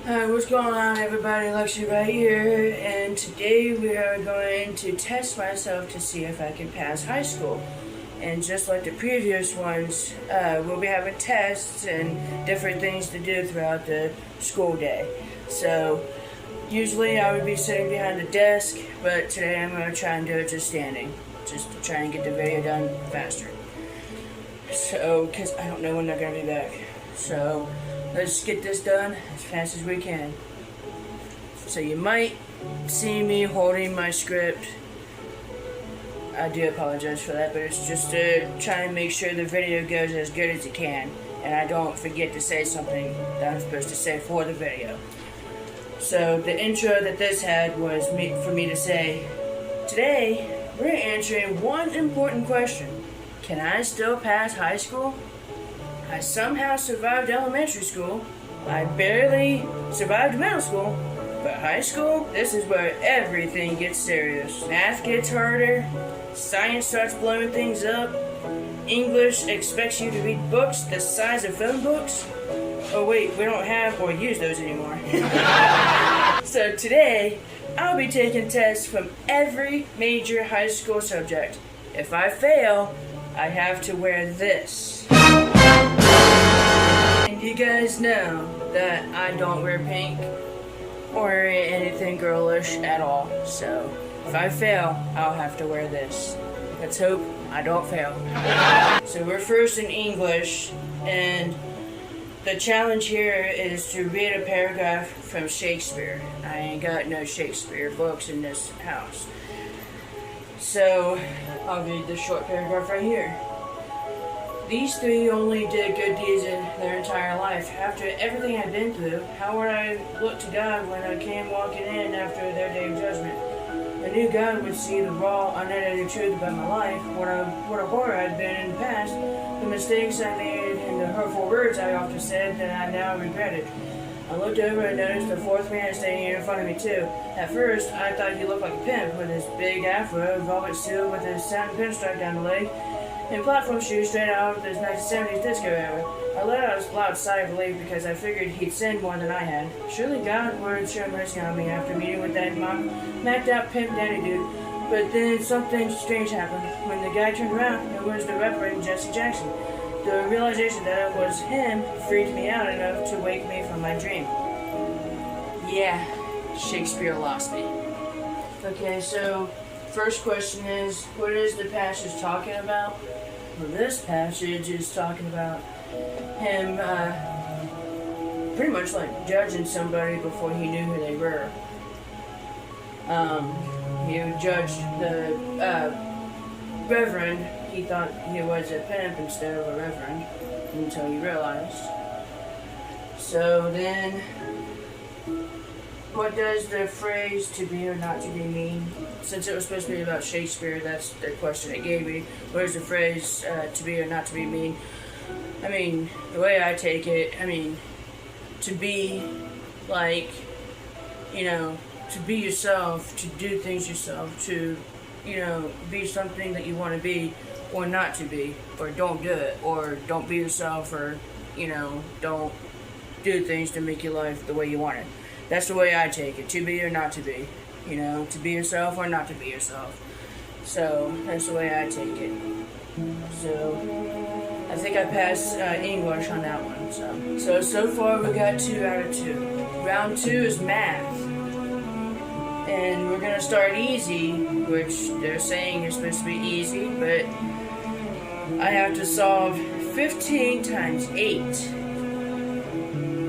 Hi, what's going on everybody? Lexi right here, and today we are going to test myself to see if I can pass high school. And just like the previous ones, we'll be having tests and different things to do throughout the school day. So, usually I would be sitting behind the desk, but today I'm going to try and do it just standing. Just to try and get the video done faster. So, because I don't know when they're going to be back. So, let's get this done as fast as we can. So you might see me holding my script. I do apologize for that, but it's just to try and make sure the video goes as good as it can, and I don't forget to say something that I'm supposed to say for the video. So the intro that this had was for me to say, today we're answering one important question. Can I still pass high school? I somehow survived elementary school. I barely survived middle school. But high school, this is where everything gets serious. Math gets harder. Science starts blowing things up. English expects you to read books the size of phone books. Oh wait, we don't have or use those anymore. So today, I'll be taking tests from every major high school subject. If I fail, I have to wear this. And you guys know that I don't wear pink or anything girlish at all. So if I fail, I'll have to wear this. Let's hope I don't fail. So we're first in English, and the challenge here is to read a paragraph from Shakespeare. I ain't got no Shakespeare books in this house. So I'll read this short paragraph right here. These three only did good deeds in their entire life. After everything I'd been through, how would I look to God when I came walking in after their day of judgment? I knew God would see the raw, unedited truth about my life, what a horror I'd been in the past, the mistakes I made, and the hurtful words I often said that I now regretted. I looked over and noticed the fourth man standing in front of me too. At first, I thought he looked like a pimp with his big afro, velvet suit with his satin pinstripe down the leg, and platform shoes straight out of this 1970s disco era. I let out a loud sigh of relief because I figured he'd sinned more than I had. Surely God would show mercy on me after meeting with that macked out pimp daddy dude. But then something strange happened. When the guy turned around, it was the Reverend Jesse Jackson. The realization that it was him freaked me out enough to wake me from my dream. Yeah, Shakespeare lost me. Okay, so first question is, what is the passage talking about? Well, this passage is talking about him pretty much like judging somebody before he knew who they were. He judged the reverend. He thought he was a pimp instead of a reverend until he realized. So then, what does the phrase "to be or not to be" mean? Since it was supposed to be about Shakespeare, that's the question it gave me. What does the phrase "to be or not to be" mean? I mean, the way I take it, to be, like, to be yourself, to do things yourself, to, be something that you want to be, or not to be, or don't do it, or don't be yourself, or, don't do things to make your life the way you want it. That's the way I take it, to be or not to be, to be yourself or not to be yourself. So, that's the way I take it. So, I think I passed English on that one. So far we got 2 out of 2. Round 2 is math. And we're going to start easy, which they're saying is supposed to be easy, but I have to solve 15 times 8.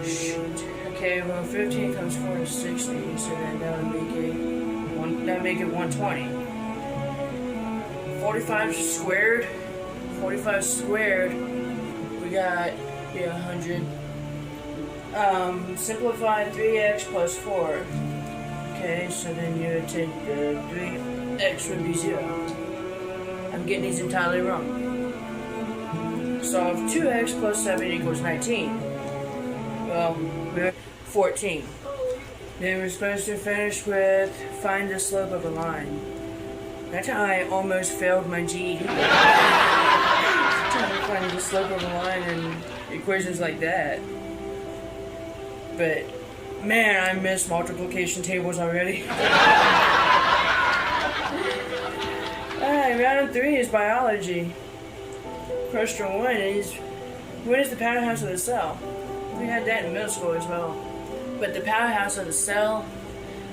Shoot. Okay, well 15 times 4 is 60, so then that would make it 120. 45 squared. 45 squared, we got 100. Simplify 3x plus 4. Okay, so then you would take the 3x would be 0. I'm getting these entirely wrong. Solve 2x plus 7 equals 19. Well, we're 14. Then we're supposed to finish with find the slope of a line. That's how I almost failed my GED. Trying to find the slope of a line and equations like that. But Man, I miss multiplication tables already. Alright, round 3 is biology. Question 1 is, what is the powerhouse of the cell? We had that in middle school as well. But the powerhouse of the cell,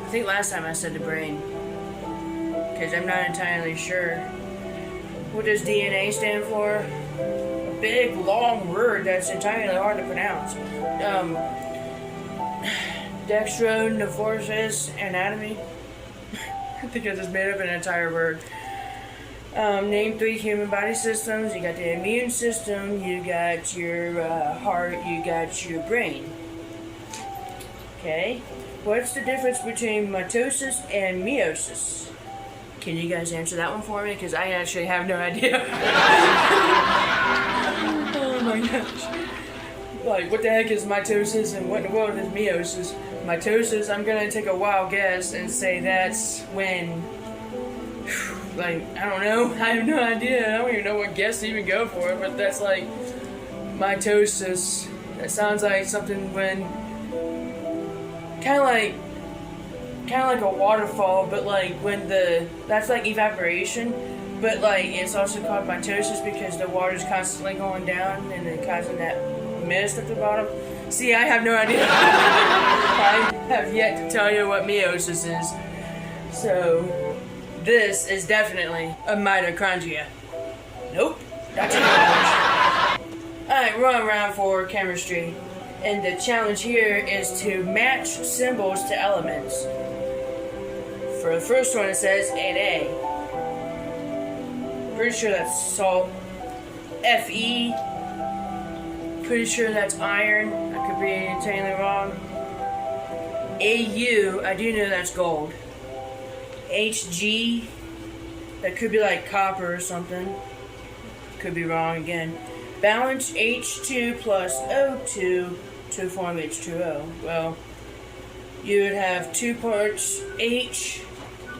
I think last time I said the brain. Because I'm not entirely sure. What does DNA stand for? A big, long word that's entirely hard to pronounce. Dextronephrosis anatomy. I think I just made up an entire word. Name 3 human body systems. You got the immune system, you got your heart, you got your brain. Okay. What's the difference between mitosis and meiosis? Can you guys answer that one for me? Because I actually have no idea. Oh my gosh. Like, what the heck is mitosis and what in the world is meiosis? Mitosis, I'm gonna take a wild guess and say that's when, like, I don't know. I have no idea. I don't even know what guess to even go for, but that's like mitosis. That sounds like something when, kind of like a waterfall, but like when that's like evaporation, but like it's also called mitosis because the water's constantly going down and then causing that mist at the bottom. See, I have no idea. I have yet to tell you what meiosis is. So, this is definitely a mitochondria. Nope, that's it. Alright, we're on round 4, chemistry. And the challenge here is to match symbols to elements. For the first one, it says 8A. Pretty sure that's salt. Fe. Pretty sure that's iron. I could be entirely wrong. Au. I do know that's gold. Hg. That could be like copper or something. Could be wrong again. Balance H2 plus O2 to form H2O. Well, you would have 2 parts H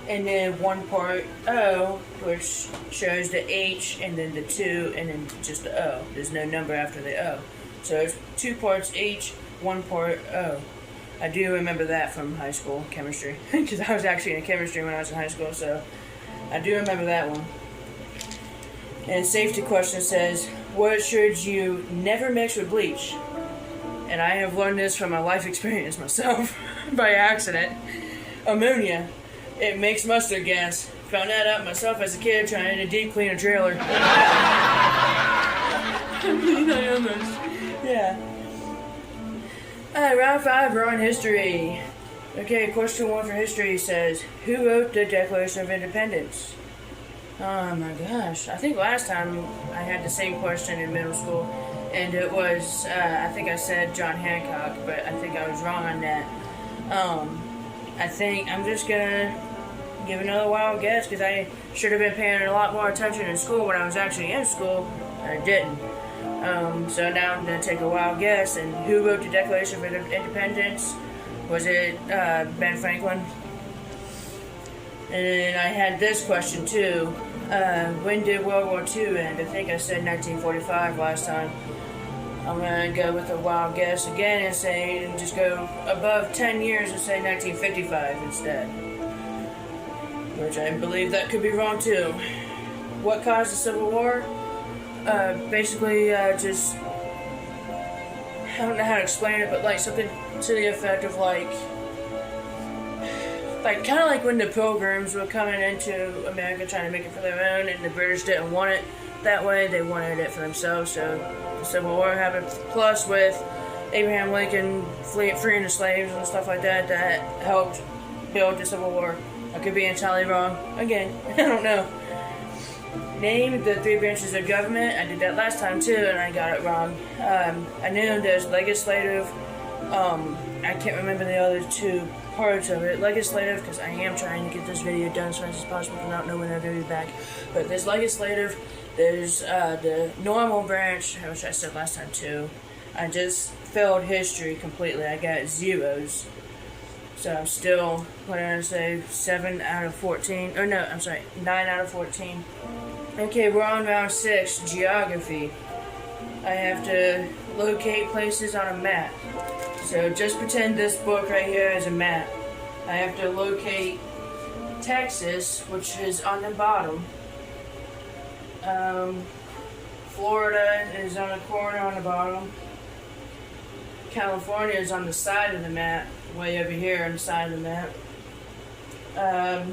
and then 1 part O, which shows the H and then the 2 and then just the O. There's no number after the O. So it's 2 parts H, 1 part O. I do remember that from high school chemistry because I was actually in chemistry when I was in high school, so I do remember that one. And safety question says, what should you never mix with bleach? And I have learned this from my life experience myself by accident. Ammonia. It makes mustard gas. Found that out myself as a kid trying to deep clean a trailer. Yeah. Alright, round 5, we're on history. Okay, question 1 for history says, who wrote the Declaration of Independence? Oh my gosh. I think last time I had the same question in middle school, and it was, I think I said John Hancock, but I think I was wrong on that. I think I'm just gonna give another wild guess, because I should have been paying a lot more attention in school when I was actually in school, and I didn't. So now I'm gonna take a wild guess, and who wrote the Declaration of Independence? Was it Ben Franklin? And then I had this question too. When did World War II end? I think I said 1945 last time. I'm gonna go with a wild guess again and say, and just go above 10 years and say 1955 instead. Which I believe that could be wrong too. What caused the Civil War? Basically, just, I don't know how to explain it, but like something to the effect of like kind of like when the Pilgrims were coming into America trying to make it for their own, and the British didn't want it that way, they wanted it for themselves, so the Civil War happened. Plus with Abraham Lincoln freeing the slaves and stuff like that, that helped build the Civil War. I could be entirely wrong. Again, I don't know. Name the 3 branches of government. I did that last time too, and I got it wrong. I knew there's legislative. I can't remember the other 2 parts of it. Legislative, because I am trying to get this video done as fast as possible, because I don't know when I'm going to be back. But there's legislative. There's the normal branch, which I said last time too. I just failed history completely. I got 0s. So I'm still, what did I say, 7 out of 14. Or no, I'm sorry, 9 out of 14. Okay, we're on round 6, geography. I have to locate places on a map. So just pretend this book right here is a map. I have to locate Texas, which is on the bottom. Florida is on the corner on the bottom. California is on the side of the map, way over here on the side of the map.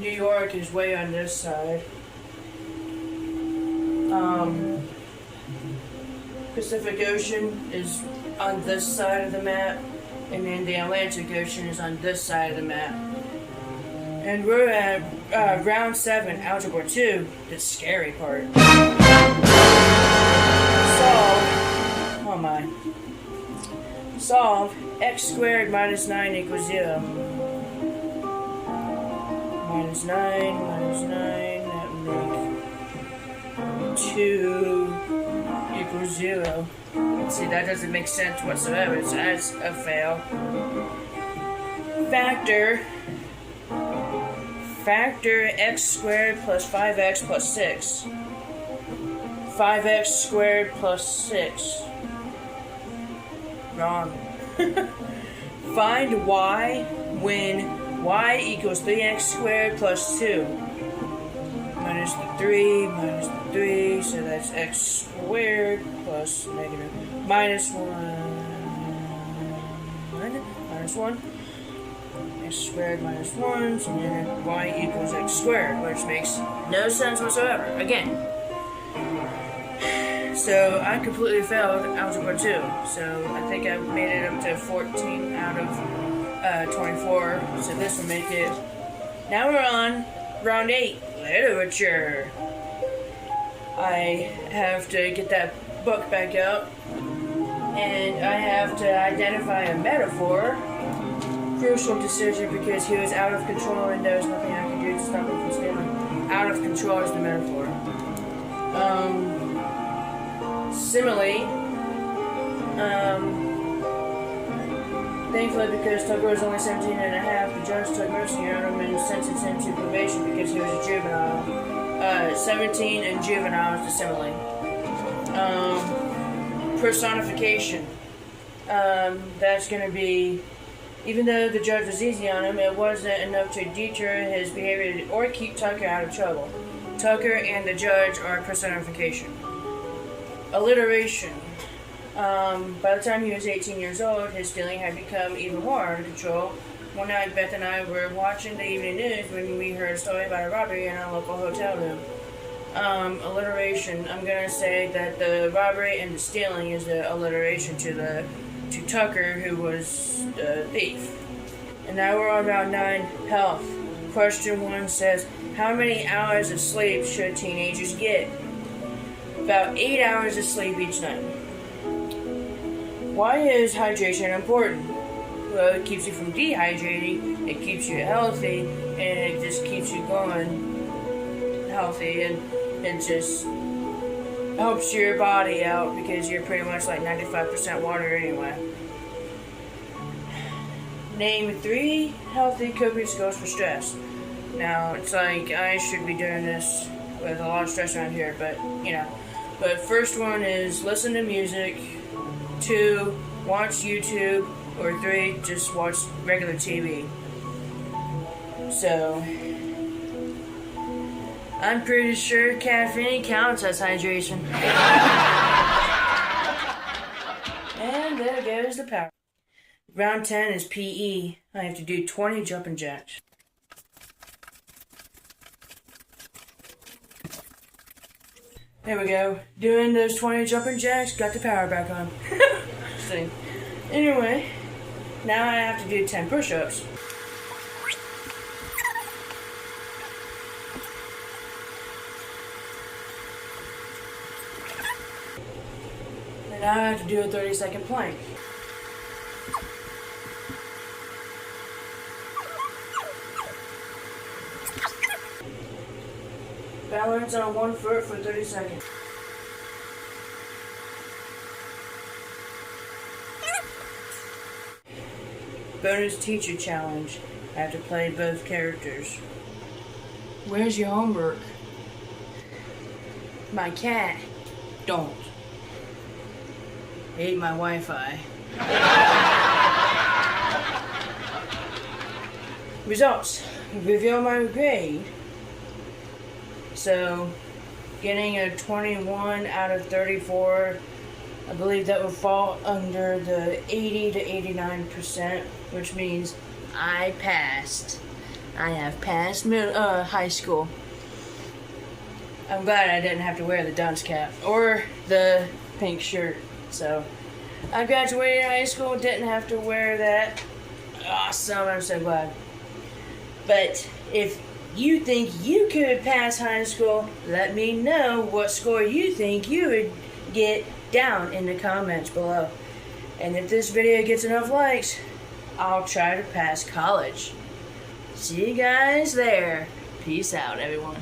New York is way on this side. Pacific Ocean is on this side of the map, and then the Atlantic Ocean is on this side of the map. And we're at round 7, Algebra 2, the scary part. Solve x squared minus 9 equals 0. Minus 9, that would make 2 equals 0. See, that doesn't make sense whatsoever, so that's a fail. Factor x squared plus 5x plus 6. 5x squared plus 6. Wrong. Find y when y equals 3x squared plus 2. Minus the 3, so that's x squared plus negative minus 1. Minus 1. X squared minus 1, so then y equals x squared, which makes no sense whatsoever. Again. So I completely failed Algebra 2. So I think I made it up to 14 out of 24. So this will make it. Now we're on round 8, literature. I have to get that book back out, and I have to identify a metaphor. Crucial decision because he was out of control and there was nothing I can do to stop him from stealing. Out of control is the metaphor. Simile. Thankfully, because Tucker was only 17 and a half, the judge took mercy on him and sentenced him to probation because he was a juvenile. 17 and juvenile is the simile. Personification. That's going to be, even though the judge was easy on him, it wasn't enough to deter his behavior or keep Tucker out of trouble. Tucker and the judge are personification. Alliteration. By the time he was 18 years old, his stealing had become even more out of control. One night, Beth and I were watching the evening news when we heard a story about a robbery in a local hotel room. Alliteration. I'm gonna say that the robbery and the stealing is the alliteration to Tucker, who was the thief. And now we're on round 9, health. Question 1 says, how many hours of sleep should teenagers get? About 8 hours of sleep each night. Why is hydration important? Well, it keeps you from dehydrating, it keeps you healthy, and it just keeps you going healthy, and it just helps your body out because you're pretty much like 95% water anyway. Name 3 healthy coping skills for stress. Now, it's like I should be doing this with a lot of stress around here, but you know. But first one is listen to music. 2, watch YouTube. Or 3, just watch regular TV. So, I'm pretty sure caffeine counts as hydration. And there goes the power. Round 10 is PE. I have to do 20 jumping jacks. There we go. Doing those 20 jumping jacks, got the power back on. See. Anyway, now I have to do 10 push-ups. And now I have to do a 30-second plank. Balance on one foot for 30 seconds. Bonus teacher challenge. I have to play both characters. Where's your homework? My cat. Don't. Ate my Wi-Fi. results reveal my grade. So, getting a 21 out of 34, I believe that would fall under the 80 to 89%, which means I passed. I have passed high school. I'm glad I didn't have to wear the dunce cap or the pink shirt. So, I graduated high school, didn't have to wear that. Awesome, I'm so glad. But if you think you could pass high school, let me know what score you think you would get down in the comments below. And if this video gets enough likes, I'll try to pass college. See you guys there. Peace out, everyone.